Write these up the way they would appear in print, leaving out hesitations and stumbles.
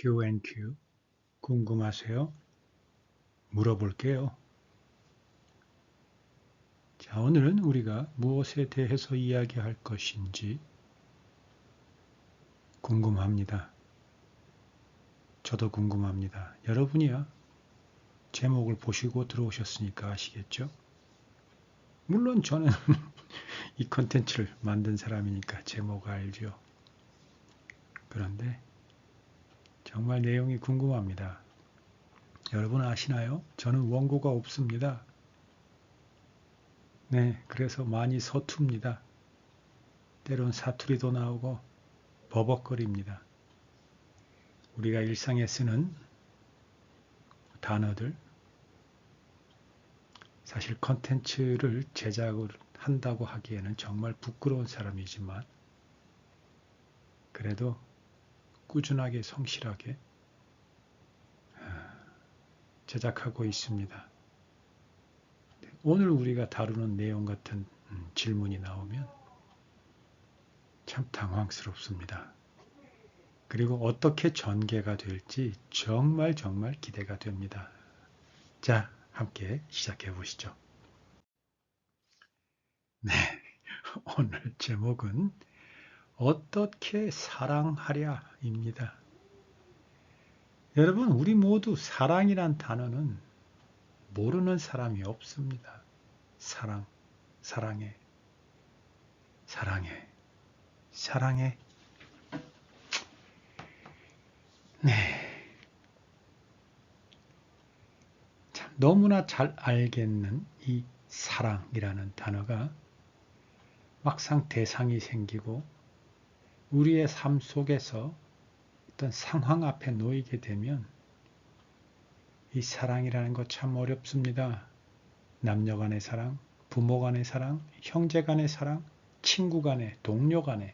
Q&Q 궁금하세요? 물어볼게요. 자, 오늘은 우리가 무엇에 대해서 이야기할 것인지 궁금합니다. 저도 궁금합니다. 여러분이야 제목을 보시고 들어오셨으니까 아시겠죠? 물론 저는 이 컨텐츠를 만든 사람이니까 제목 알죠. 그런데 정말 내용이 궁금합니다. 여러분 아시나요? 저는 원고가 없습니다. 네, 그래서 많이 서툽니다. 때론 사투리도 나오고 버벅거립니다. 우리가 일상에 쓰는 단어들, 사실 컨텐츠를 제작을 한다고 하기에는 정말 부끄러운 사람이지만 그래도 꾸준하게 성실하게 제작하고 있습니다. 오늘 우리가 다루는 내용 같은 질문이 나오면 참 당황스럽습니다. 그리고 어떻게 전개가 될지 정말 기대가 됩니다. 자, 함께 시작해 보시죠. 네, 오늘 제목은 어떻게 사랑하랴입니다. 여러분, 우리 모두 사랑이란 단어는 모르는 사람이 없습니다. 사랑, 사랑해, 사랑해, 사랑해. 네. 참, 너무나 잘 알겠는 이 사랑이라는 단어가 막상 대상이 생기고 우리의 삶 속에서 어떤 상황 앞에 놓이게 되면 이 사랑이라는 거 참 어렵습니다. 남녀 간의 사랑, 부모 간의 사랑, 형제 간의 사랑, 친구 간의, 동료 간의,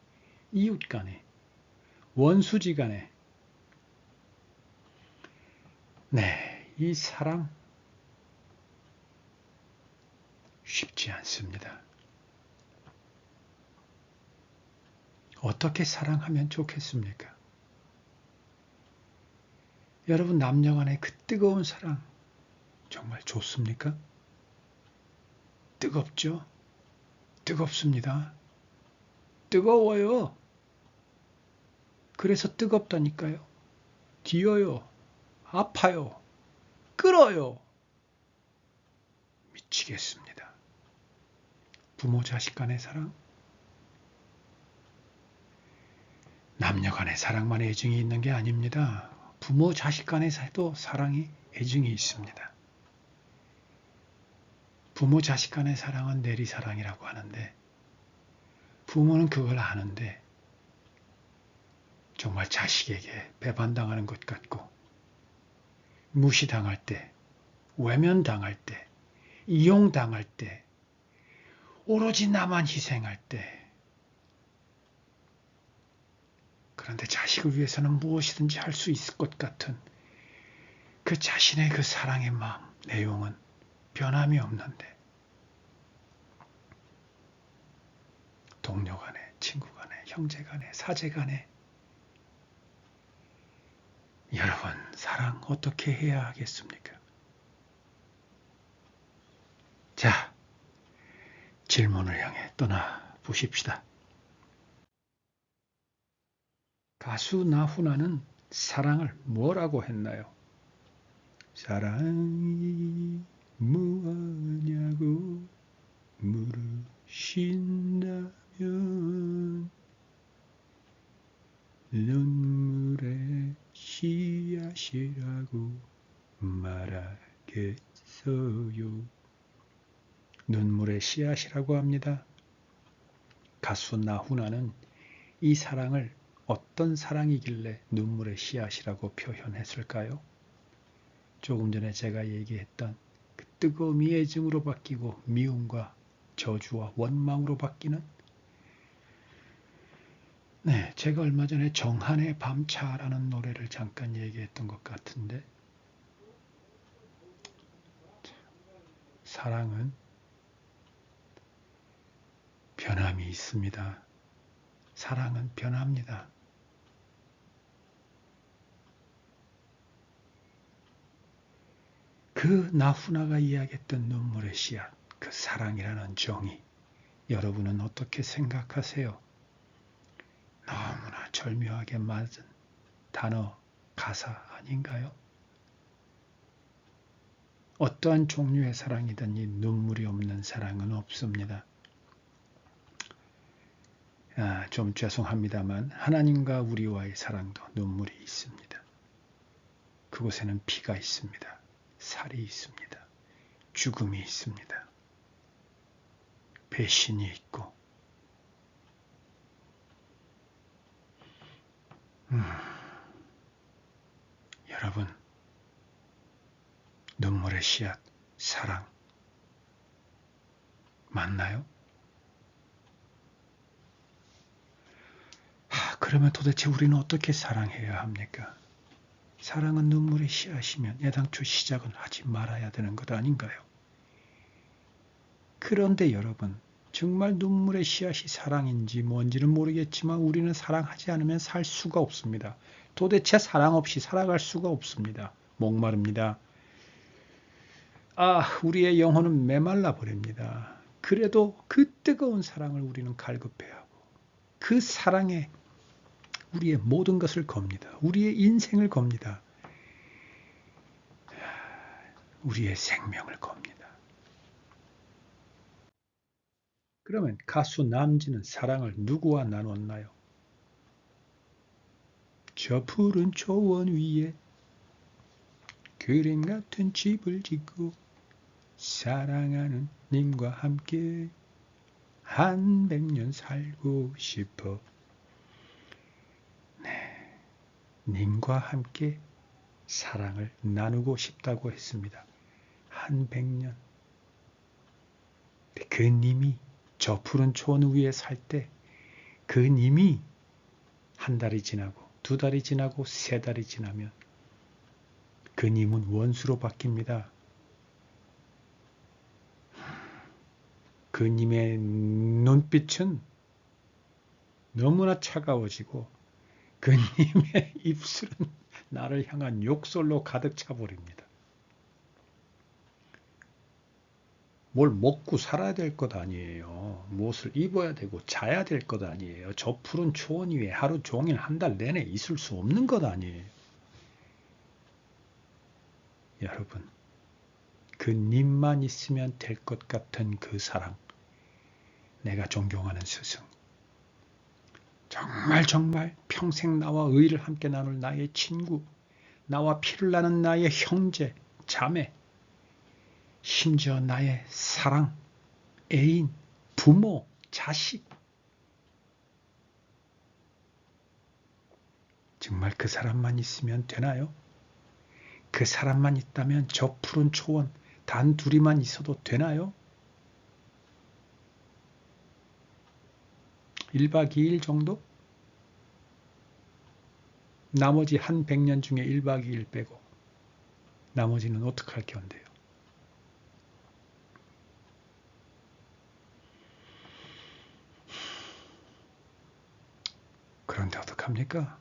이웃 간의, 원수지 간의 네, 이 사랑 쉽지 않습니다. 어떻게 사랑하면 좋겠습니까? 여러분 남녀 간의 그 뜨거운 사랑 정말 좋습니까? 뜨겁죠? 뜨겁습니다. 뜨거워요. 그래서 뜨겁다니까요. 뒤어요. 아파요. 끓어요. 미치겠습니다. 부모 자식 간의 사랑, 남녀 간의 사랑만 애증이 있는 게 아닙니다. 부모 자식 간에도 사랑이 애증이 있습니다. 부모 자식 간의 사랑은 내리사랑이라고 하는데 부모는 그걸 아는데 정말 자식에게 배반당하는 것 같고 무시당할 때, 외면당할 때, 이용당할 때, 오로지 나만 희생할 때 그런데 자식을 위해서는 무엇이든지 할 수 있을 것 같은 그 자신의 그 사랑의 마음, 내용은 변함이 없는데 동료 간에, 친구 간에, 형제 간에, 사제 간에 여러분 사랑 어떻게 해야 하겠습니까? 자, 질문을 향해 떠나 보십시다. 가수 나훈아는 사랑을 뭐라고 했나요? 사랑이 무엇냐고 물으신다면 눈물의 씨앗이라고 말하겠어요. 눈물의 씨앗이라고 합니다. 가수 나훈아는 이 사랑을 어떤 사랑이길래 눈물의 씨앗이라고 표현했을까요? 조금 전에 제가 얘기했던 그 뜨거움이 애증으로 바뀌고 미움과 저주와 원망으로 바뀌는 네, 제가 얼마 전에 정한의 밤차라는 노래를 잠깐 얘기했던 것 같은데 사랑은 변함이 있습니다. 사랑은 변합니다. 그 나훈아가 이야기했던 눈물의 씨앗, 그 사랑이라는 정의, 여러분은 어떻게 생각하세요? 너무나 절묘하게 맞은 단어, 가사 아닌가요? 어떠한 종류의 사랑이든 이 눈물이 없는 사랑은 없습니다. 좀 죄송합니다만 하나님과 우리와의 사랑도 눈물이 있습니다. 그곳에는 피가 있습니다. 살이 있습니다. 죽음이 있습니다. 배신이 있고 여러분, 눈물의 씨앗, 사랑 맞나요? 그러면 도대체 우리는 어떻게 사랑해야 합니까? 사랑은 눈물의 씨앗이면 애당초 시작은 하지 말아야 되는 것 아닌가요? 그런데 여러분, 정말 눈물의 씨앗이 사랑인지 뭔지는 모르겠지만 우리는 사랑하지 않으면 살 수가 없습니다. 도대체 사랑 없이 살아갈 수가 없습니다. 목마릅니다. 우리의 영혼은 메말라 버립니다. 그래도 그 뜨거운 사랑을 우리는 갈급해야 하고 그 사랑에 우리의 모든 것을 겁니다. 우리의 인생을 겁니다. 우리의 생명을 겁니다. 그러면 가수 남진은 사랑을 누구와 나눴나요? 저 푸른 초원 위에 그림 같은 집을 짓고 사랑하는 님과 함께 한 100년 살고 싶어. 네, 님과 함께 사랑을 나누고 싶다고 했습니다. 한 100년. 그 님이 저 푸른 초원 위에 살 때 그 님이 한 달이 지나고 2달이 지나고 3달이 지나면 그 님은 원수로 바뀝니다. 그 님의 눈빛은 너무나 차가워지고 그 님의 입술은 나를 향한 욕설로 가득 차버립니다. 뭘 먹고 살아야 될 것 아니에요. 무엇을 입어야 되고 자야 될 것 아니에요. 저 푸른 초원 위에 하루 종일 한 달 내내 있을 수 없는 것 아니에요. 여러분, 그 님만 있으면 될 것 같은 그 사랑, 내가 존경하는 스승, 정말 평생 나와 의를 함께 나눌 나의 친구, 나와 피를 나는 나의 형제, 자매, 심지어 나의 사랑, 애인, 부모, 자식, 정말 그 사람만 있으면 되나요? 그 사람만 있다면 저 푸른 초원 단 둘이만 있어도 되나요? 1박 2일 정도? 나머지 한 100년 중에 1박 2일 빼고 나머지는 어떡할 건데요? 그런데 어떡합니까?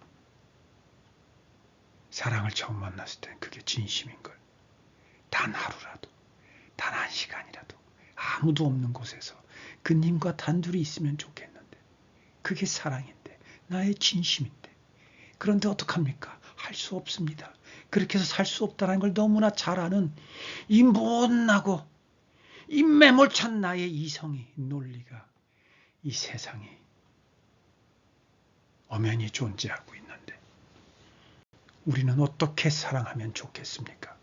사랑을 처음 만났을 땐 그게 진심인걸. 단 하루라도, 단 1시간이라도 아무도 없는 곳에서 그 님과 단둘이 있으면 좋겠는데 그게 사랑인데 나의 진심인데 그런데 어떡합니까? 할 수 없습니다. 그렇게 해서 살 수 없다는 걸 너무나 잘 아는 이 못나고 이 매몰찬 나의 이성이 논리가 이 세상에 엄연히 존재하고 있는데 우리는 어떻게 사랑하면 좋겠습니까?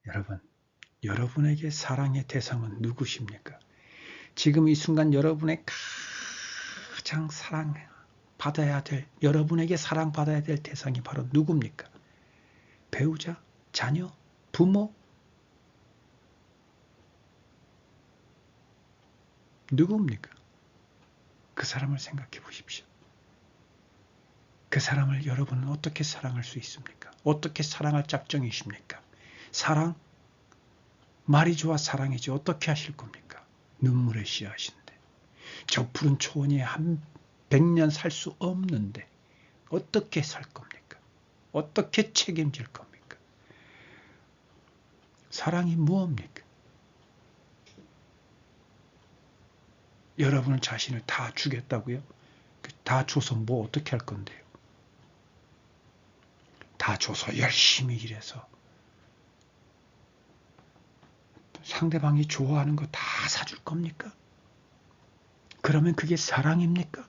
여러분, 여러분에게 사랑의 대상은 누구십니까? 지금 이 순간 여러분의 가장 사랑받아야 될, 여러분에게 사랑받아야 될 대상이 바로 누굽니까? 배우자, 자녀, 부모? 누굽니까? 그 사람을 생각해 보십시오. 그 사람을 여러분은 어떻게 사랑할 수 있습니까? 어떻게 사랑할 작정이십니까? 사랑? 말이 좋아 사랑이지 어떻게 하실 겁니까? 눈물의 씨앗인데 저 푸른 초원에 한 100년 살 수 없는데 어떻게 살 겁니까? 어떻게 책임질 겁니까? 사랑이 무엇입니까? 여러분은 자신을 다 주겠다고요? 다 줘서 뭐 어떻게 할 건데요? 다 줘서 열심히 일해서 상대방이 좋아하는 거 다 사줄 겁니까? 그러면 그게 사랑입니까?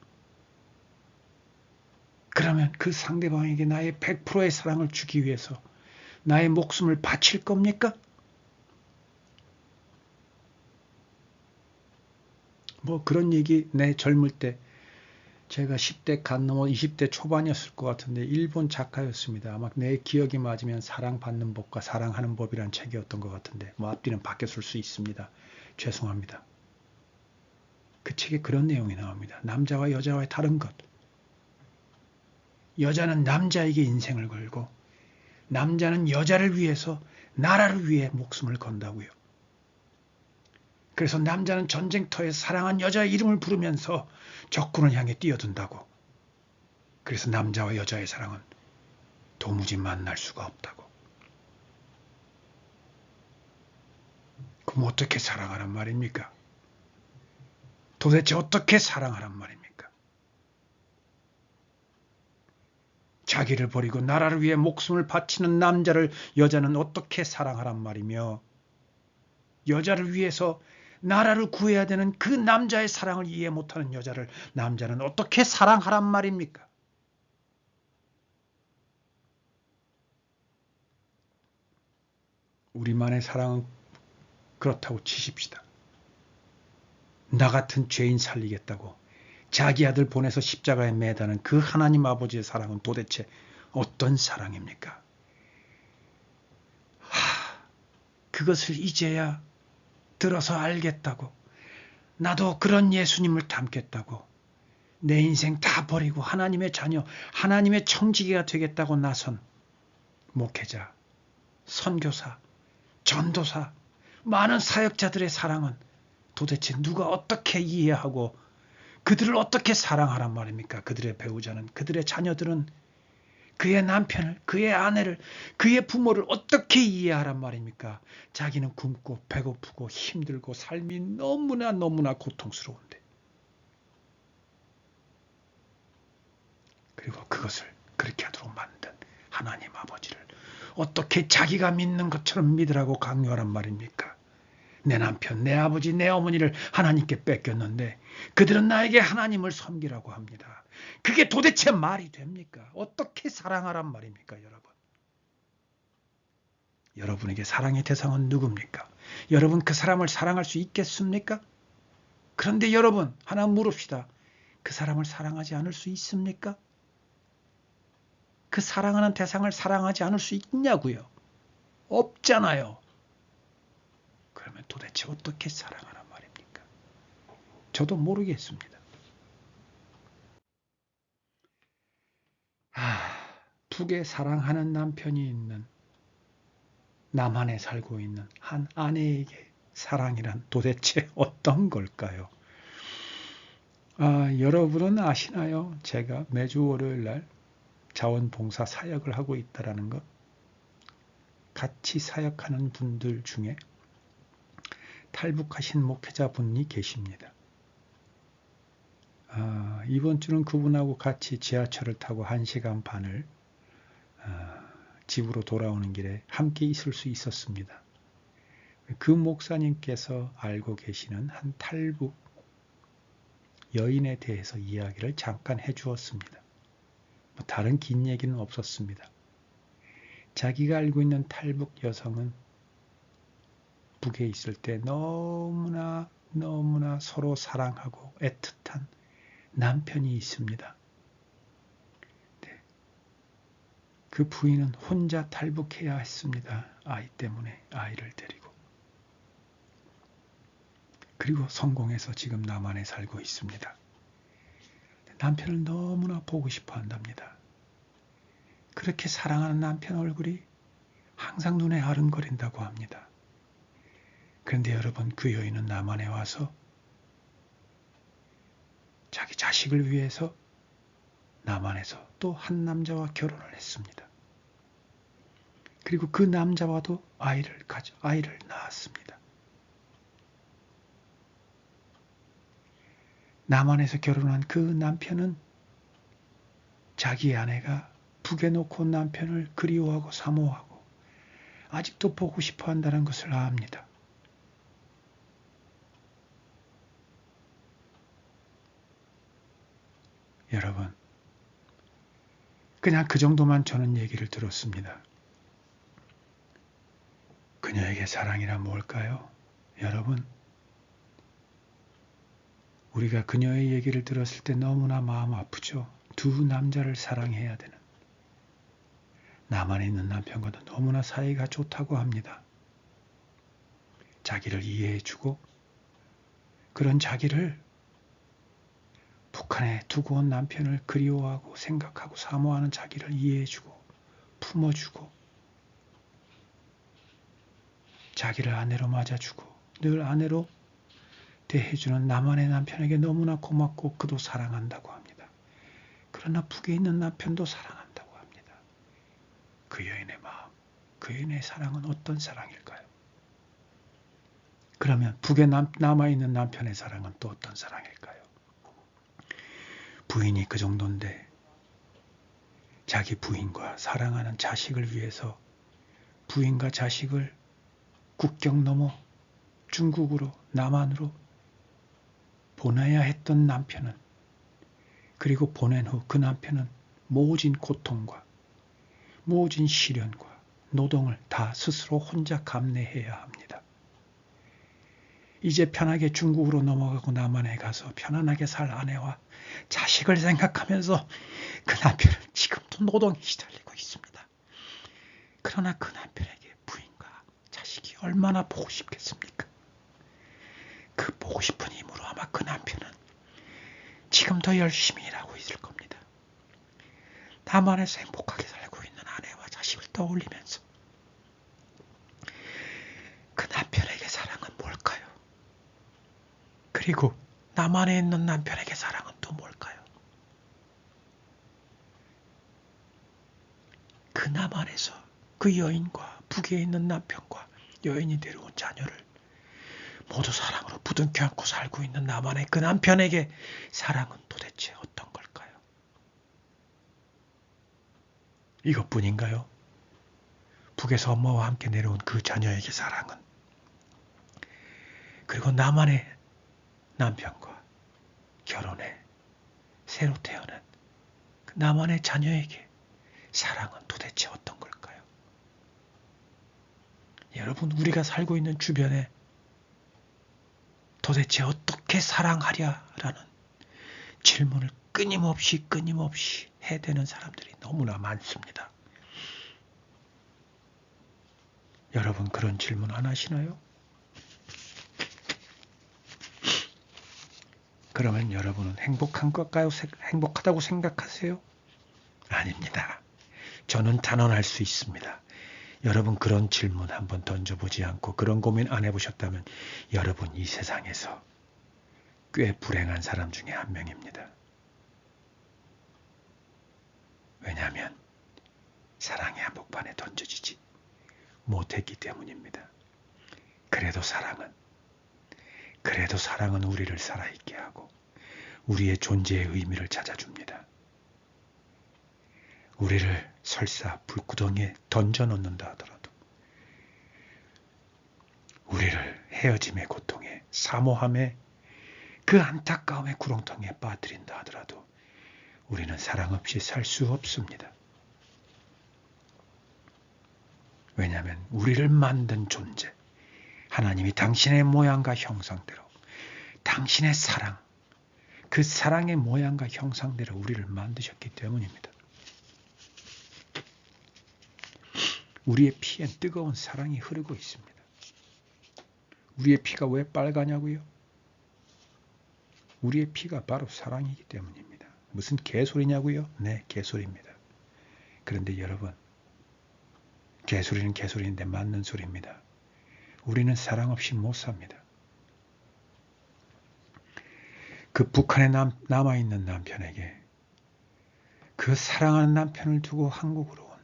그러면 그 상대방에게 나의 100%의 사랑을 주기 위해서 나의 목숨을 바칠 겁니까? 뭐 그런 얘기 내 젊을 때 제가 10대 간 넘어 20대 초반이었을 것 같은데 일본 작가였습니다. 아마 내 기억이 맞으면 사랑받는 법과 사랑하는 법이란 책이었던 것 같은데 뭐 앞뒤는 바뀌었을 수 있습니다. 죄송합니다. 그 책에 그런 내용이 나옵니다. 남자와 여자와의 다른 것. 여자는 남자에게 인생을 걸고 남자는 여자를 위해서 나라를 위해 목숨을 건다고요. 그래서 남자는 전쟁터에 사랑한 여자의 이름을 부르면서 적군을 향해 뛰어든다고. 그래서 남자와 여자의 사랑은 도무지 만날 수가 없다고. 그럼 어떻게 사랑하란 말입니까? 도대체 어떻게 사랑하란 말입니까? 자기를 버리고 나라를 위해 목숨을 바치는 남자를 여자는 어떻게 사랑하란 말이며 여자를 위해서 나라를 구해야 되는 그 남자의 사랑을 이해 못하는 여자를 남자는 어떻게 사랑하란 말입니까? 우리만의 사랑은 그렇다고 치십시다. 나 같은 죄인 살리겠다고 자기 아들 보내서 십자가에 매다는 그 하나님 아버지의 사랑은 도대체 어떤 사랑입니까? 그것을 이제야 들어서 알겠다고. 나도 그런 예수님을 닮겠다고. 내 인생 다 버리고 하나님의 자녀, 하나님의 청지기가 되겠다고 나선 목회자, 선교사, 전도사, 많은 사역자들의 사랑은 도대체 누가 어떻게 이해하고 그들을 어떻게 사랑하란 말입니까? 그들의 배우자는, 그들의 자녀들은 그의 남편을, 그의 아내를, 그의 부모를 어떻게 이해하란 말입니까? 자기는 굶고 배고프고 힘들고 삶이 너무나 고통스러운데. 그리고 그것을 그렇게 하도록 만든 하나님 아버지를 어떻게 자기가 믿는 것처럼 믿으라고 강요하란 말입니까? 내 남편, 내 아버지, 내 어머니를 하나님께 뺏겼는데 그들은 나에게 하나님을 섬기라고 합니다. 그게 도대체 말이 됩니까? 어떻게 사랑하란 말입니까, 여러분? 여러분에게 사랑의 대상은 누굽니까? 여러분 그 사람을 사랑할 수 있겠습니까? 그런데 여러분 하나 물읍시다. 그 사람을 사랑하지 않을 수 있습니까? 그 사랑하는 대상을 사랑하지 않을 수 있냐고요? 없잖아요. 그러면 도대체 어떻게 사랑하란 말입니까? 저도 모르겠습니다. 북에 사랑하는 남편이 있는 남한에 살고 있는 한 아내에게 사랑이란 도대체 어떤 걸까요? 여러분은 아시나요? 제가 매주 월요일 날 자원봉사 사역을 하고 있다는 것. 같이 사역하는 분들 중에 탈북하신 목회자분이 계십니다. 이번 주는 그분하고 같이 지하철을 타고 1시간 반을 집으로 돌아오는 길에 함께 있을 수 있었습니다. 그 목사님께서 알고 계시는 한 탈북 여인에 대해서 이야기를 잠깐 해주었습니다. 다른 긴 얘기는 없었습니다. 자기가 알고 있는 탈북 여성은 북에 있을 때 너무나 서로 사랑하고 애틋한 남편이 있습니다. 네. 그 부인은 혼자 탈북해야 했습니다. 아이 때문에 아이를 데리고. 그리고 성공해서 지금 남한에 살고 있습니다. 남편을 너무나 보고 싶어 한답니다. 그렇게 사랑하는 남편 얼굴이 항상 눈에 아른거린다고 합니다. 그런데 여러분, 그 여인은 남한에 와서 자기 자식을 위해서 남한에서 또 한 남자와 결혼을 했습니다. 그리고 그 남자와도 아이를 낳았습니다. 남한에서 결혼한 그 남편은 자기 아내가 북에 놓고 온 남편을 그리워하고 사모하고 아직도 보고 싶어 한다는 것을 압니다. 여러분, 그냥 그 정도만 저는 얘기를 들었습니다. 그녀에게 사랑이란 뭘까요? 여러분, 우리가 그녀의 얘기를 들었을 때 너무나 마음 아프죠. 두 남자를 사랑해야 되는. 남한에 있는 남편과도 너무나 사이가 좋다고 합니다. 자기를 이해해주고 그런 자기를 북한에 두고 온 남편을 그리워하고 생각하고 사모하는 자기를 이해해주고 품어주고 자기를 아내로 맞아주고 늘 아내로 대해주는 남한의 남편에게 너무나 고맙고 그도 사랑한다고 합니다. 그러나 북에 있는 남편도 사랑한다고 합니다. 그 여인의 마음, 그 여인의 사랑은 어떤 사랑일까요? 그러면 북에 남아있는 남편의 사랑은 또 어떤 사랑일까요? 부인이 그 정도인데 자기 부인과 사랑하는 자식을 위해서 부인과 자식을 국경 넘어 중국으로 남한으로 보내야 했던 남편은 그리고 보낸 후 그 남편은 모진 고통과 모진 시련과 노동을 다 스스로 혼자 감내해야 합니다. 이제 편하게 중국으로 넘어가고 남한에 가서 편안하게 살 아내와 자식을 생각하면서 그 남편은 지금도 노동에 시달리고 있습니다. 그러나 그 남편에게 부인과 자식이 얼마나 보고 싶겠습니까? 그 보고 싶은 힘으로 아마 그 남편은 지금도 열심히 일하고 있을 겁니다. 남한에서 행복하게 살고 있는 아내와 자식을 떠올리면서 그 남편에게 사랑은 뭘까요? 그리고 남한에 있는 남편에게 사랑은 또 뭘까요? 그 남한에서 그 여인과 북에 있는 남편과 여인이 데려온 자녀를 모두 사랑으로 부둥켜 안고 살고 있는 남한의 그 남편에게 사랑은 도대체 어떤 걸까요? 이것뿐인가요? 북에서 엄마와 함께 내려온 그 자녀에게 사랑은 그리고 남한의 남편과 결혼해 새로 태어난 그 남한의 자녀에게 사랑은 도대체 어떤 걸까요? 여러분, 우리가 살고 있는 주변에 도대체 어떻게 사랑하랴라는 질문을 끊임없이 해대는 사람들이 너무나 많습니다. 여러분, 그런 질문 안 하시나요? 그러면 여러분은 행복한 걸까요? 행복하다고 생각하세요? 아닙니다. 저는 단언할 수 있습니다. 여러분, 그런 질문 한번 던져보지 않고 그런 고민 안 해보셨다면 여러분 이 세상에서 꽤 불행한 사람 중에 한 명입니다. 왜냐하면 사랑의 한복판에 던져지지 못했기 때문입니다. 그래도 사랑은 우리를 살아있게 하고 우리의 존재의 의미를 찾아줍니다. 우리를 설사 불구덩이에 던져놓는다 하더라도 우리를 헤어짐의 고통에 사모함에 그 안타까움의 구렁텅이에 빠뜨린다 하더라도 우리는 사랑 없이 살 수 없습니다. 왜냐하면 우리를 만든 존재, 하나님이 당신의 모양과 형상대로 당신의 사랑, 그 사랑의 모양과 형상대로 우리를 만드셨기 때문입니다. 우리의 피엔 뜨거운 사랑이 흐르고 있습니다. 우리의 피가 왜 빨가냐고요? 우리의 피가 바로 사랑이기 때문입니다. 무슨 개소리냐고요? 네, 개소리입니다. 그런데 여러분, 개소리는 개소리인데 맞는 소리입니다. 우리는 사랑 없이 못 삽니다. 그 북한에 남아있는 남편에게 그 사랑하는 남편을 두고 한국으로 온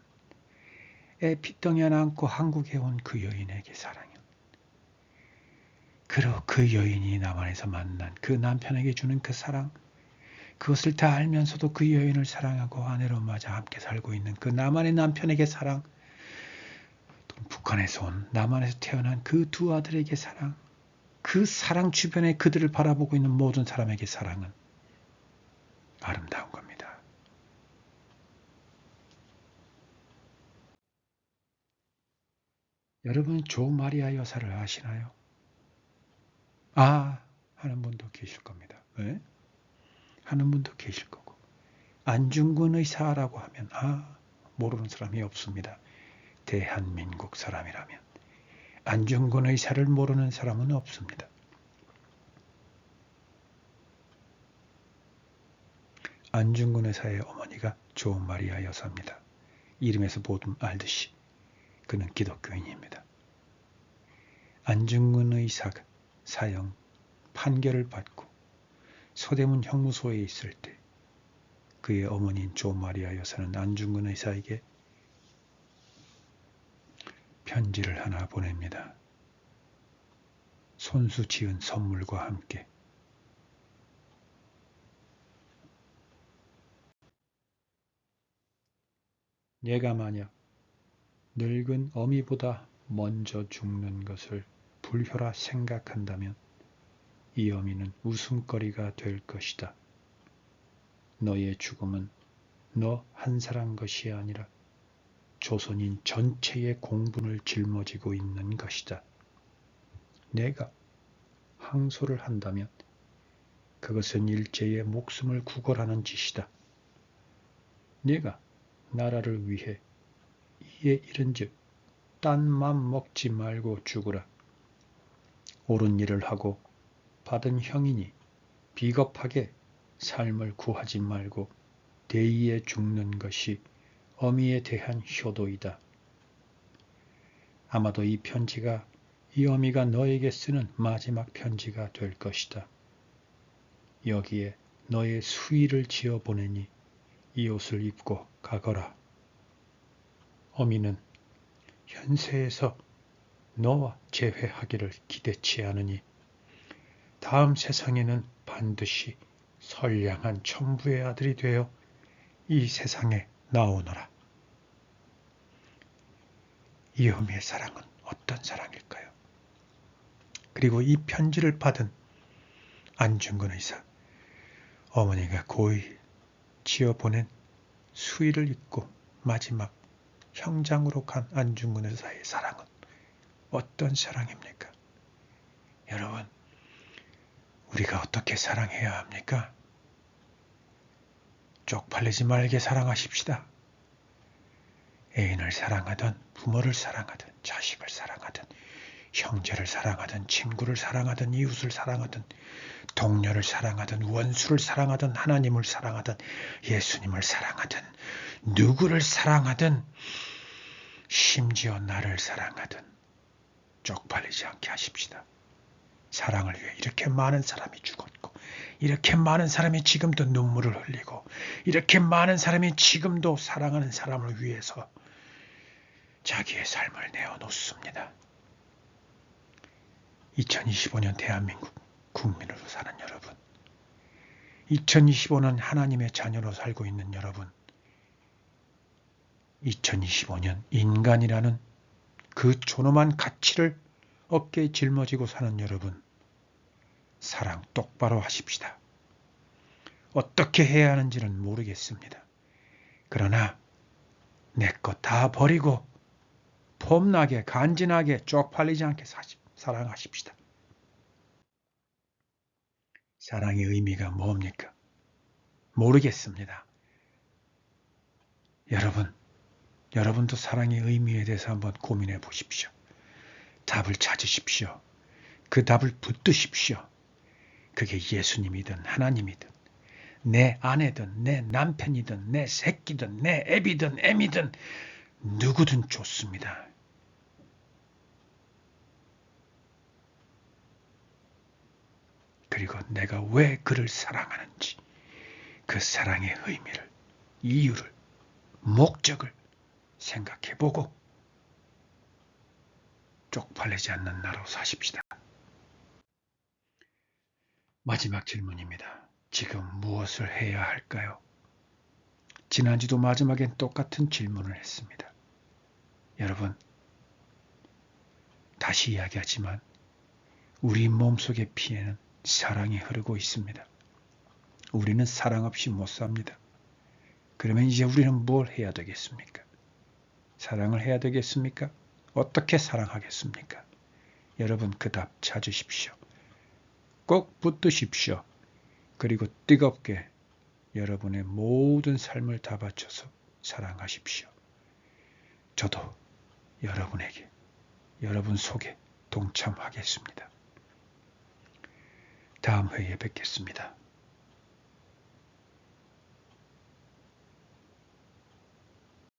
핏덩이 하나 안고 한국에 온 그 여인에게 사랑해. 그리고 그 여인이 남한에서 만난 그 남편에게 주는 그 사랑, 그것을 다 알면서도 그 여인을 사랑하고 아내로 맞아 함께 살고 있는 그 남한의 남편에게 사랑, 북한에서 온 남한에서 태어난 그 두 아들에게 사랑, 그 사랑 주변에 그들을 바라보고 있는 모든 사람에게 사랑은 아름다운 겁니다. 여러분 조 마리아 여사를 아시나요? 아, 하는 분도 계실 겁니다. 왜? 하는 분도 계실 거고. 안중근 의사라고 하면 모르는 사람이 없습니다. 대한민국 사람이라면 안중근 의사를 모르는 사람은 없습니다. 안중근 의사의 어머니가 조 마리아 여사입니다. 이름에서 모두 알듯이 그는 기독교인입니다. 안중근 의사가 사형 판결을 받고 서대문 형무소에 있을 때 그의 어머니인 조 마리아 여사는 안중근 의사에게 편지를 하나 보냅니다. 손수 지은 선물과 함께. 얘가 만약 늙은 어미보다 먼저 죽는 것을 불효라 생각한다면 이 어미는 웃음거리가 될 것이다. 너의 죽음은 너 한 사람 것이 아니라 조선인 전체의 공분을 짊어지고 있는 것이다. 내가 항소를 한다면 그것은 일제의 목숨을 구걸하는 짓이다. 네가 나라를 위해 이에 이른즉 딴 맘 먹지 말고 죽으라. 옳은 일을 하고 받은 형이니 비겁하게 삶을 구하지 말고 대의에 죽는 것이 어미에 대한 효도이다. 아마도 이 편지가 이 어미가 너에게 쓰는 마지막 편지가 될 것이다. 여기에 너의 수의를 지어 보내니 이 옷을 입고 가거라. 어미는 현세에서 너와 재회하기를 기대치 않으니 다음 세상에는 반드시 선량한 천부의 아들이 되어 이 세상에 나오너라. 이 어미의 사랑은 어떤 사랑일까요? 그리고 이 편지를 받은 안중근 의사, 어머니가 고이 지어보낸 수의를 입고 마지막 형장으로 간 안중근 의사의 사랑은 어떤 사랑입니까? 여러분, 우리가 어떻게 사랑해야 합니까? 쪽팔리지 말게 사랑하십시다. 애인을 사랑하든 부모를 사랑하든 자식을 사랑하든 형제를 사랑하든 친구를 사랑하든 이웃을 사랑하든 동료를 사랑하든 원수를 사랑하든 하나님을 사랑하든 예수님을 사랑하든 누구를 사랑하든 심지어 나를 사랑하든 쪽팔리지 않게 하십시다. 사랑을 위해 이렇게 많은 사람이 죽었고 이렇게 많은 사람이 지금도 눈물을 흘리고 이렇게 많은 사람이 지금도 사랑하는 사람을 위해서 자기의 삶을 내어놓습니다. 2025년 대한민국 국민으로 사는 여러분, 2025년 하나님의 자녀로 살고 있는 여러분, 2025년 인간이라는 그 존엄한 가치를 어깨에 짊어지고 사는 여러분, 사랑 똑바로 하십시다. 어떻게 해야 하는지는 모르겠습니다. 그러나 내 것 다 버리고 폼나게 간지나게 쪽팔리지 않게 사랑하십시다. 사랑의 의미가 뭡니까? 모르겠습니다. 여러분도 사랑의 의미에 대해서 한번 고민해 보십시오. 답을 찾으십시오. 그 답을 붙드십시오. 그게 예수님이든 하나님이든 내 아내든 내 남편이든 내 새끼든 내 애비든 애미든 누구든 좋습니다. 그리고 내가 왜 그를 사랑하는지 그 사랑의 의미를, 이유를, 목적을 생각해보고 쪽팔리지 않는 나로 사십시다. 마지막 질문입니다. 지금 무엇을 해야 할까요? 지난주도 마지막엔 똑같은 질문을 했습니다. 여러분, 다시 이야기하지만 우리 몸속의 피에는 사랑이 흐르고 있습니다. 우리는 사랑 없이 못 삽니다. 그러면 이제 우리는 뭘 해야 되겠습니까? 사랑을 해야 되겠습니까? 어떻게 사랑하겠습니까? 여러분 그 답 찾으십시오. 꼭 붙드십시오. 그리고 뜨겁게 여러분의 모든 삶을 다 바쳐서 사랑하십시오. 저도 여러분에게, 여러분 속에 동참하겠습니다. 다음 회의에 뵙겠습니다.